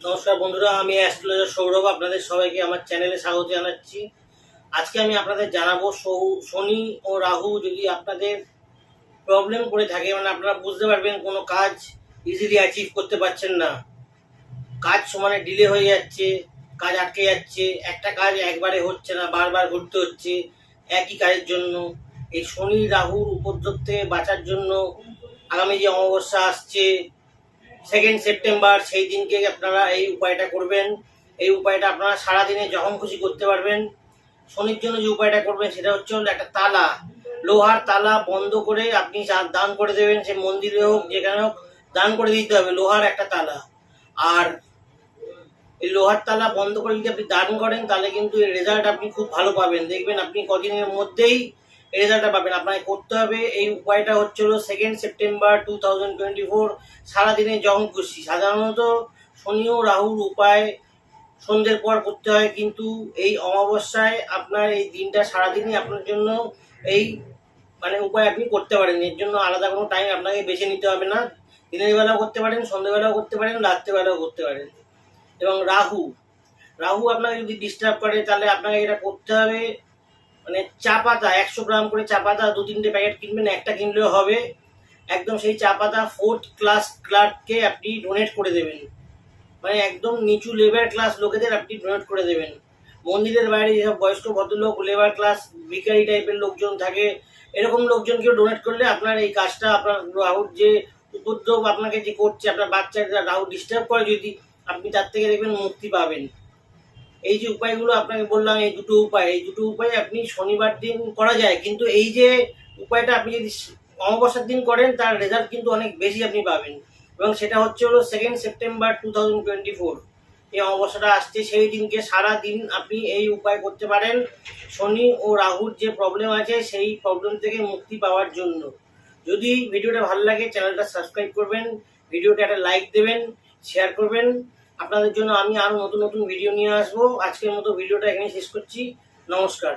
নমস্কার বন্ধুরা, আমি অ্যাস্ট্রোলজার সৌরভ। আপনাদের সবাইকে আমার চ্যানেলে স্বাগত জানাচ্ছি। আজকে আমি আপনাদের জানাবো শনি ও রাহু যদি আপনাদের প্রবলেম করে থাকে, মানে আপনারা বুঝতে পারবেন কোনো কাজ ইজিলি অ্যাচিভ করতে পারছেন না, কাজ সমানে ডিলে হয়ে যাচ্ছে, কাজ আটকে যাচ্ছে, একটা কাজ একবারে হচ্ছে না, বারবার ঘুরতে হচ্ছে একই কাজের জন্য। এই শনি রাহুর উপদ্রব থেকে বাঁচার জন্য আগামী যে অমাবস্যা আসছে 2 সেপ্টেম্বর, সেই দিনকে আপনারা এই উপায়টা করবেন। এই উপায়টা আপনারা সারাদিনে যখন খুশি করতে পারবেন। শনির জন্য যে উপায়টা করবেন সেটা হচ্ছে একটা তালা, লোহার তালা বন্ধ করে আপনি দান করে দেবেন। সে মন্দিরে হোক, যেখানে হোক, দান করে দিতে হবে লোহার একটা তালা। আর এই লোহার তালা বন্ধ করে যদি আপনি দান করেন, তাহলে কিন্তু এর রেজাল্ট আপনি খুব ভালো পাবেন। দেখবেন আপনি কদিনের মধ্যেই রেজাল্টটা পাবেন। আপনাকে করতে হবে এই উপায়টা হচ্ছে 2 সেপ্টেম্বর 2024, সারাদিনে যখন খুশি। সাধারণত শনি ও রাহুর উপায় সন্ধ্যের পর করতে হয়, কিন্তু এই অমাবস্যায় আপনার এই দিনটা সারাদিনই আপনার জন্য এই উপায় আপনি করতে পারেন। এর জন্য আলাদা কোনো টাইম আপনাকে বেছে নিতে হবে না। দিনের বেলাও করতে পারেন, সন্ধ্যেবেলাও করতে পারেন, রাত্রেবেলাও করতে পারেন। এবং রাহু রাহু আপনাকে যদি ডিস্টার্ব করে, তাহলে আপনাকে এটা করতে হবে, চা পাতা 100 গ্রাম করে চা পাতা 2-3টে প্যাকেট কিনবেন, একটা কিনলেও হবে। একদম সেই চা পাতা 4th ক্লাস ক্লার্ককে আপনি ডোনেট করে দেবেন। একদম নিচু লেবার ক্লাস লোকেদের আপনি ডোনেট করে দেবেন। মন্দিরের বাইরে যেসব বয়স্ক ভদ্রলোক, লেবার ক্লাস, ভিখারি টাইপের লোকজন থাকে, এরকম লোকজনকেও ডোনেট করলে আপনার এই কাজটা, আপনার রাহুর যে উপদ্রব আপনাকে যে করছে, আপনার বাচ্চারা রাহু ডিস্টার্ব করে, যদি আপনি তার থেকে দেখবেন মুক্তি পাবেন। এই যে উপায়গুলো আপনাকে বললাম, এই দুটো উপায় আপনি শনিবার দিন করা যায়, কিন্তু এই যে উপায়টা আপনি যদি অমাবস্যার দিন করেন, তার রেজাল্ট কিন্তু অনেক বেশি আপনি পাবেন। এবং সেটা হচ্ছে 2 সেপ্টেম্বর 2024, এই অমাবস্যাটা আসছে, সেই দিনকে সারা দিন আপনি এই উপায় করতে পারেন শনি ও রাহুর যে প্রবলেম আছে সেই প্রবলেম থেকে মুক্তি পাওয়ার জন্য। যদি ভিডিওটা ভালো লাগে, চ্যানেলটা সাবস্ক্রাইব করবেন, ভিডিওটা একটা লাইক দেবেন, শেয়ার করবেন। আপনাদের জন্য আমি আরো নতুন নতুন ভিডিও নিয়ে আসবো। আজকের মতো ভিডিওটা এখানে শেষ করছি। নমস্কার।